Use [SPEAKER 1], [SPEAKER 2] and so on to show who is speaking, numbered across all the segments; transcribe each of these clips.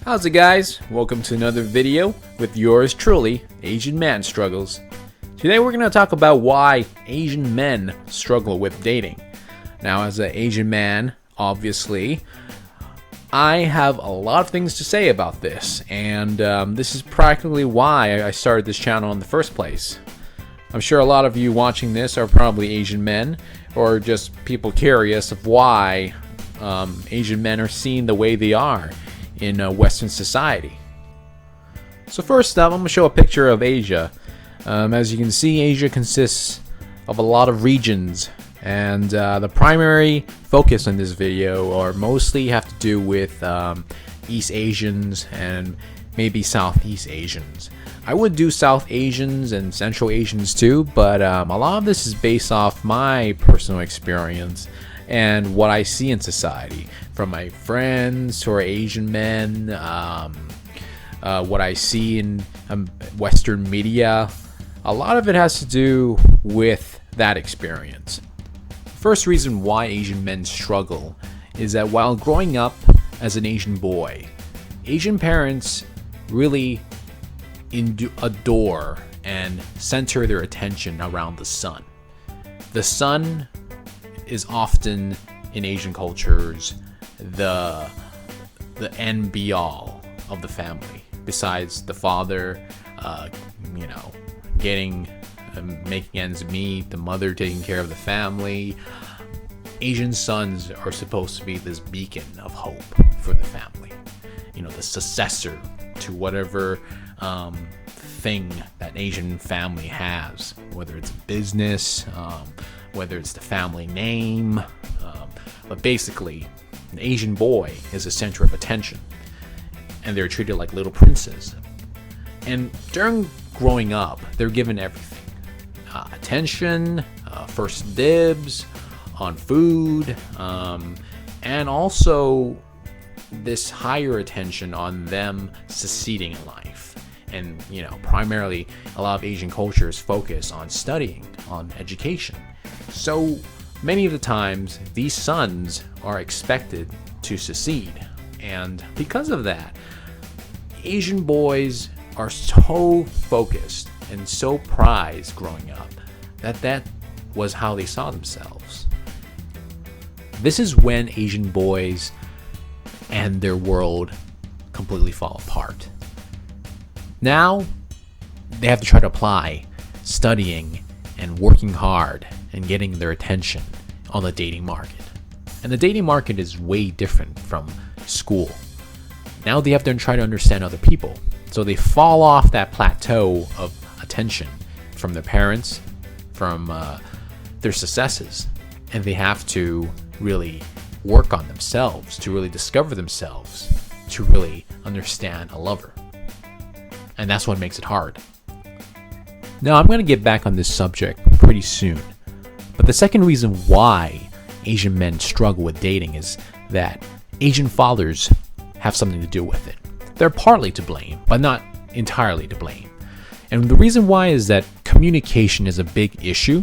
[SPEAKER 1] How's it, guys? Welcome to another video with yours truly, Asian Man Struggles. Today we're going to talk about why Asian men struggle with dating. Now, as an Asian man, obviously, I have a lot of things to say about this, and this is practically why I started this channel in the first place. I'm sure a lot of you watching this are probably Asian men, or just people curious of why Asian men are seen the way they are in Western society. So first up, I'm going to show a picture of Asia. As you can see, Asia consists of a lot of regions, and the primary focus in this video or mostly have to do with East Asians and maybe Southeast Asians. I would do South Asians and Central Asians too, but a lot of this is based off my personal experience and what I see in society from my friends who are Asian men, what I see in Western media. A lot of it has to do with that experience. First reason why Asian men struggle is that while growing up as an Asian boy, Asian parents really adore and center their attention around the son. The son is often in Asian cultures the end be all of the family. Besides the father, making ends meet, the mother taking care of the family. Asian sons are supposed to be this beacon of hope for the family. The successor to whatever thing that Asian family has, whether it's a business, whether it's the family name, but basically an Asian boy is the center of attention, and they're treated like little princes. And during growing up, they're given everything, attention, first dibs on food, and also this higher attention on them succeeding in life. And primarily a lot of Asian cultures focus on studying, on education. So many of the times these sons are expected to succeed, and because of that, Asian boys are so focused and so prized growing up that was how they saw themselves. This is when Asian boys and their world completely fall apart. Now they have to try to apply studying and working hard and getting their attention on the dating market. And the dating market is way different from school. Now they have to try to understand other people. So they fall off that plateau of attention from their parents, from their successes, and they have to really work on themselves, to really discover themselves, to really understand a lover. And that's what makes it hard. Now, I'm going to get back on this subject pretty soon, but the second reason why Asian men struggle with dating is that Asian fathers have something to do with it. They're partly to blame, but not entirely to blame. And the reason why is that communication is a big issue.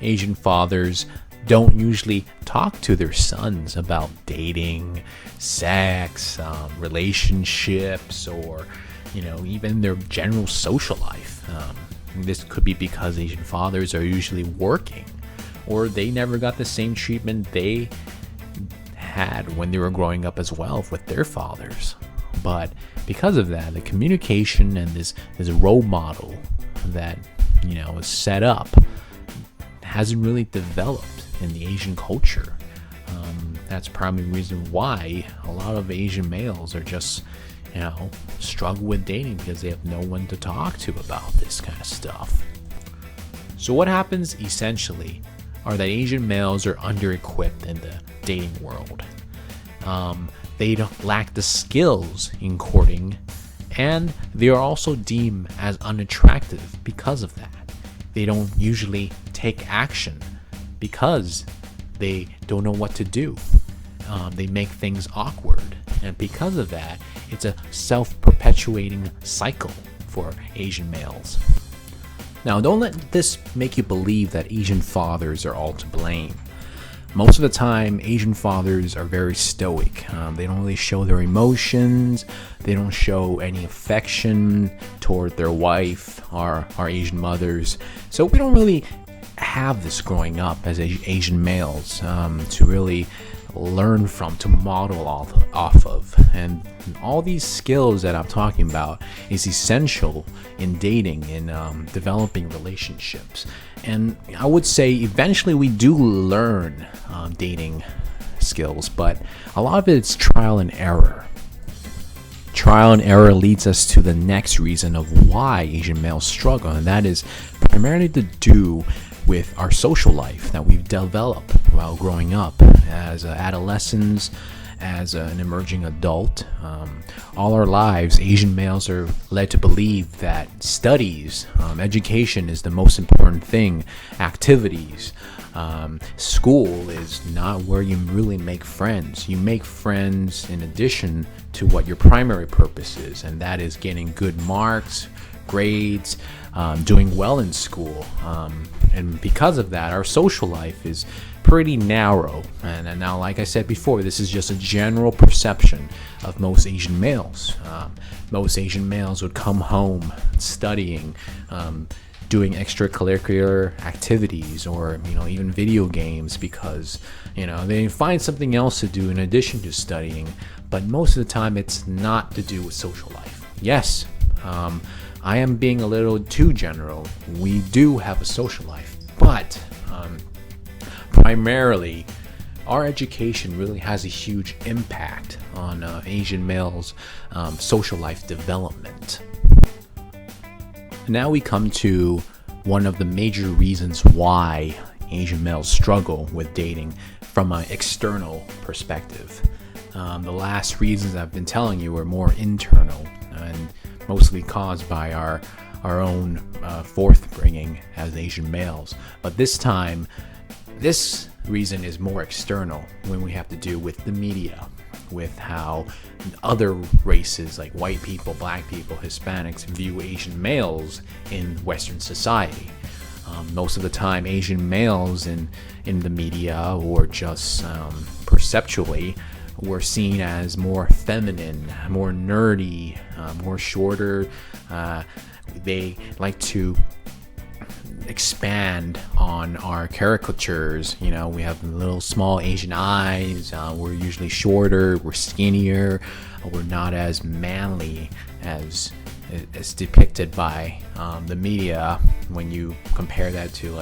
[SPEAKER 1] Asian fathers don't usually talk to their sons about dating, sex, relationships, or even their general social life. This could be because Asian fathers are usually working, or they never got the same treatment they had when they were growing up as well with their fathers. But because of that, the communication and this role model that is set up hasn't really developed in the Asian culture. That's probably the reason why a lot of Asian males are just struggle with dating, because they have no one to talk to about this kind of stuff. So what happens essentially are that Asian males are under-equipped in the dating world. They don't lack the skills in courting, and they are also deemed as unattractive because of that. They don't usually take action because they don't know what to do. They make things awkward, and because of that, it's a self-perpetuating cycle for Asian males. Now, don't let this make you believe that Asian fathers are all to blame. Most of the time, Asian fathers are very stoic. They don't really show their emotions. They don't show any affection toward their wife or our Asian mothers. So we don't really have this growing up as Asian males to really learn from, to model off of. And all these skills that I'm talking about is essential in dating, in developing relationships. And I would say eventually we do learn dating skills, but a lot of it's trial and error. Trial and error leads us to the next reason of why Asian males struggle, and that is primarily to do with our social life that we've developed while growing up as adolescents, as an emerging adult. All our lives, Asian males are led to believe that studies, education is the most important thing, activities. School is not where you really make friends. You make friends in addition to what your primary purpose is, and that is getting good marks, grades, doing well in school. And because of that, our social life is pretty narrow. And now, like I said before, this is just a general perception of most Asian males. Most Asian males would come home studying, doing extracurricular activities, or even video games, because they find something else to do in addition to studying. But most of the time, it's not to do with social life. Yes, I am being a little too general. We do have a social life, but primarily our education really has a huge impact on Asian males' social life development. Now we come to one of the major reasons why Asian males struggle with dating from an external perspective. The last reasons I've been telling you were more internal and mostly caused by our own forthbringing as Asian males. But this time, this reason is more external, when we have to do with the media, with how other races like white people, black people, Hispanics view Asian males in Western society. Most of the time, Asian males in the media, or just perceptually, were seen as more feminine, more nerdy, more shorter. They like to expand on our caricatures. We have little small Asian eyes. We're usually shorter. We're skinnier. We're not as manly as depicted by the media. When you compare that to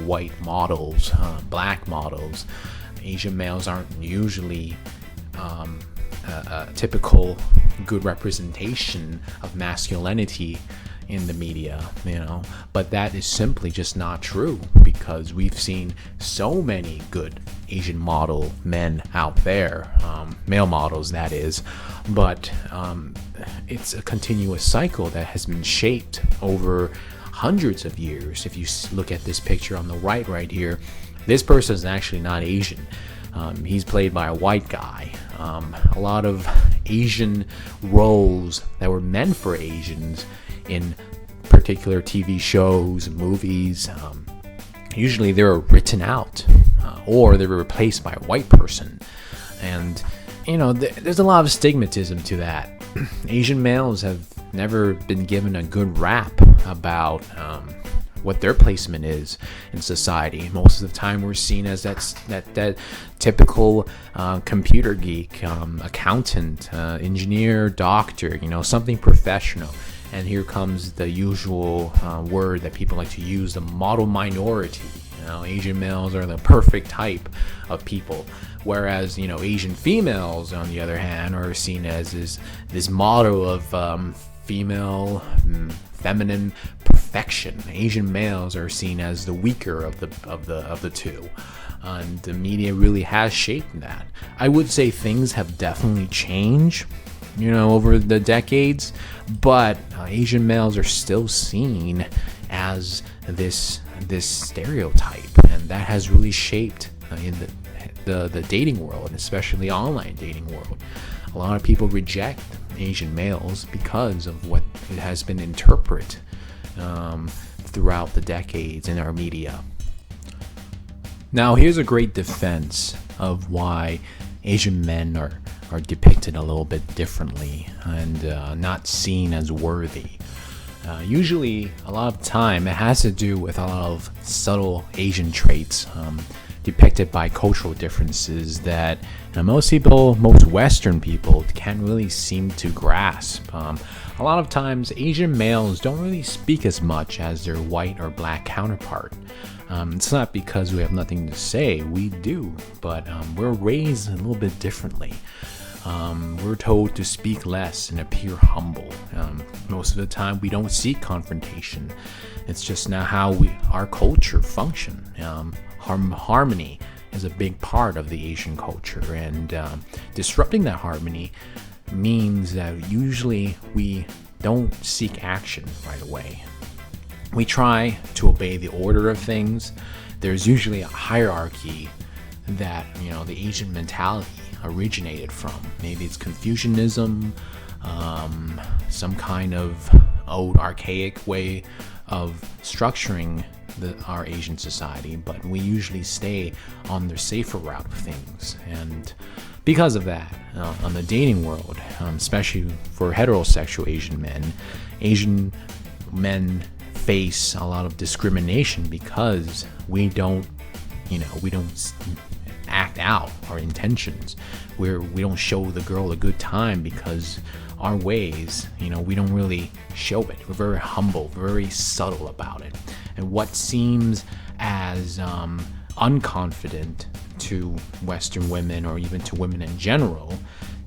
[SPEAKER 1] white models, black models, Asian males aren't usually a typical good representation of masculinity in the media, but that is simply just not true, because we've seen so many good Asian model men out there, male models that is, but it's a continuous cycle that has been shaped over hundreds of years. If you look at this picture on the right here, this person is actually not Asian. He's played by a white guy. A lot of Asian roles that were meant for Asians in particular TV shows, movies, usually they were written out or they were replaced by a white person. And, there's a lot of stigmatism to that. Asian males have never been given a good rap about what their placement is in society. Most of the time we're seen as that typical computer geek, accountant, engineer, doctor, something professional. And here comes the usual word that people like to use, the model minority. Asian males are the perfect type of people, whereas Asian females, on the other hand, are seen as this model of female, feminine perfection. Asian males are seen as the weaker of the two, and the media really has shaped that. I would say things have definitely changed, over the decades, but Asian males are still seen as this stereotype, and that has really shaped in the dating world, especially the online dating world. A lot of people reject Asian males because of what it has been interpreted throughout the decades in our media. Now, here's a great defense of why Asian men are depicted a little bit differently and not seen as worthy. Usually, a lot of time, it has to do with a lot of subtle Asian traits depicted by cultural differences that most Western people can't really seem to grasp. A lot of times, Asian males don't really speak as much as their white or black counterpart. It's not because we have nothing to say, we do, but we're raised a little bit differently. We're told to speak less and appear humble. Most of the time, we don't seek confrontation. It's just not how our culture function. Harmony is a big part of the Asian culture, and disrupting that harmony means that usually we don't seek action right away. We try to obey the order of things. There's usually a hierarchy that the Asian mentality originated from. Maybe it's Confucianism, some kind of old archaic way of structuring our Asian society, but we usually stay on the safer route of things. And because of that, on the dating world, especially for heterosexual Asian men face a lot of discrimination because we don't act out our intentions. We don't show the girl a good time because our ways, we don't really show it. We're very humble, very subtle about it. And what seems as unconfident to Western women or even to women in general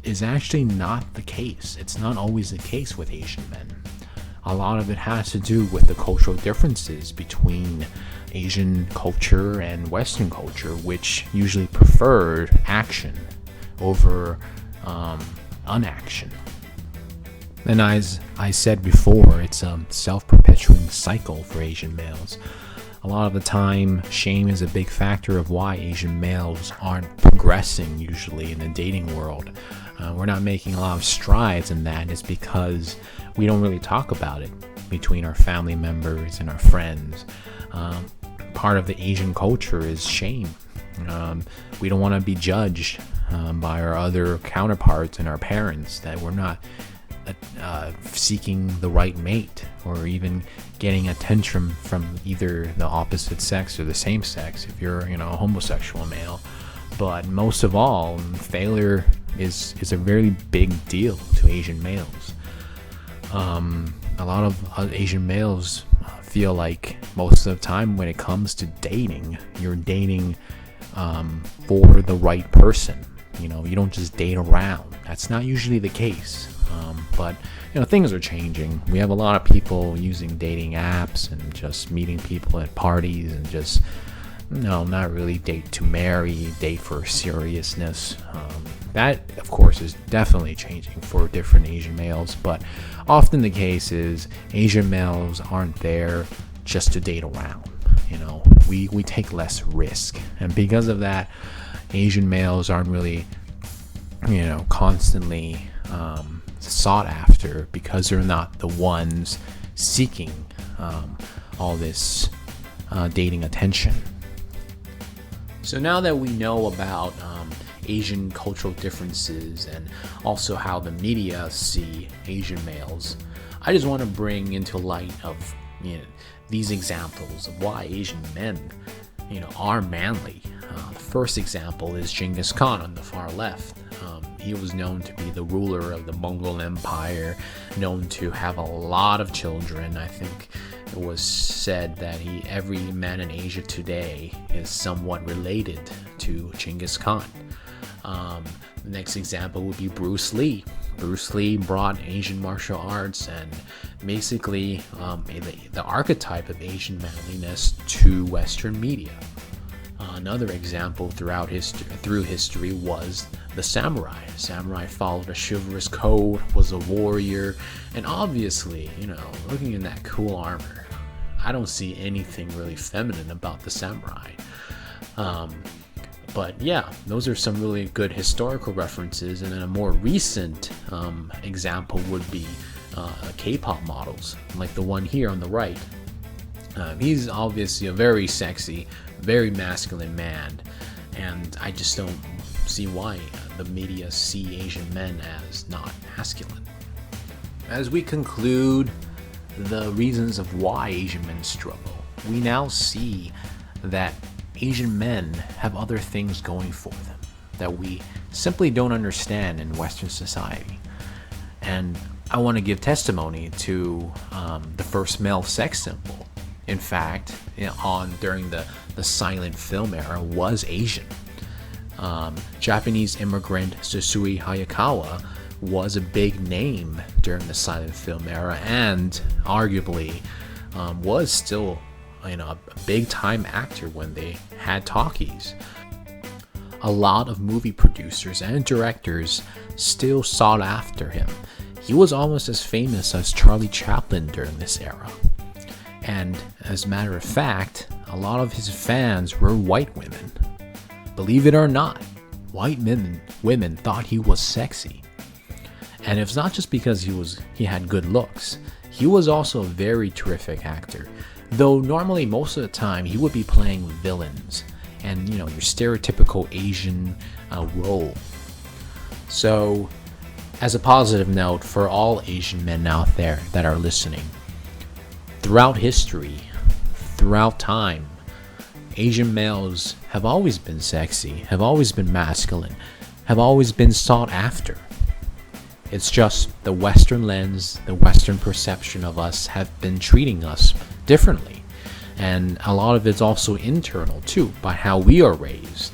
[SPEAKER 1] is actually not the case. It's not always the case with Asian men. A lot of it has to do with the cultural differences between Asian culture and Western culture, which usually preferred action over unaction. And as I said before, it's a self-perpetuating cycle for Asian males. A lot of the time, shame is a big factor of why Asian males aren't progressing usually in the dating world. We're not making a lot of strides in that. It's because we don't really talk about it between our family members and our friends. Part of the Asian culture is shame. We don't want to be judged by our other counterparts and our parents that we're not seeking the right mate or even getting attention from either the opposite sex or the same sex if you're a homosexual male. But most of all, failure is a very big deal to Asian males. A lot of Asian males feel like most of the time when it comes to dating, you're dating for the right person. You don't just date around. That's not usually the case. But things are changing. We have a lot of people using dating apps and just meeting people at parties and just not really date to marry, date for seriousness. That, of course, is definitely changing for different Asian males, but often the case is Asian males aren't there just to date around. We take less risk, and because of that, Asian males aren't really, constantly sought after because they're not the ones seeking all this dating attention. So now that we know about Asian cultural differences and also how the media see Asian males, I just want to bring into light of these examples of why Asian men are manly. The first example is Genghis Khan on the far left. He was known to be the ruler of the Mongol Empire, known to have a lot of children. I think it was said that every man in Asia today is somewhat related to Genghis Khan. The next example would be Bruce Lee. Bruce Lee brought Asian martial arts and basically the archetype of Asian manliness to Western media. Another example through history was the samurai. Samurai followed a chivalrous code, was a warrior, and obviously, looking in that cool armor, I don't see anything really feminine about the samurai. But yeah, those are some really good historical references. And then a more recent example would be K-pop models, like the one here on the right. He's obviously a very sexy, very masculine man, and I just don't see why the media see Asian men as not masculine. As we conclude the reasons of why Asian men struggle, we now see that Asian men have other things going for them that we simply don't understand in Western society. And I want to give testimony to the first male sex symbol. In fact, during the silent film era was Asian. Japanese immigrant Susui Hayakawa was a big name during the silent film era, and arguably was still a big time actor when they had talkies. A lot of movie producers and directors still sought after him. He was almost as famous as Charlie Chaplin during this era. And as a matter of fact, a lot of his fans were white women. Believe it or not, white women thought he was sexy. And it's not just because he had good looks. He was also a very terrific actor. Though normally most of the time he would be playing villains and your stereotypical Asian role. So, as a positive note for all Asian men out there that are listening, throughout history, throughout time, Asian males have always been sexy, have always been masculine, have always been sought after. It's just the Western lens, the Western perception of us have been treating us differently. And a lot of it's also internal too, by how we are raised.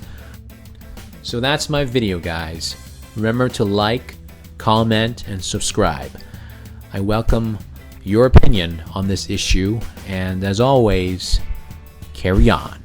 [SPEAKER 1] So that's my video, guys. Remember to like, comment, and subscribe. I welcome your opinion on this issue, and as always, carry on.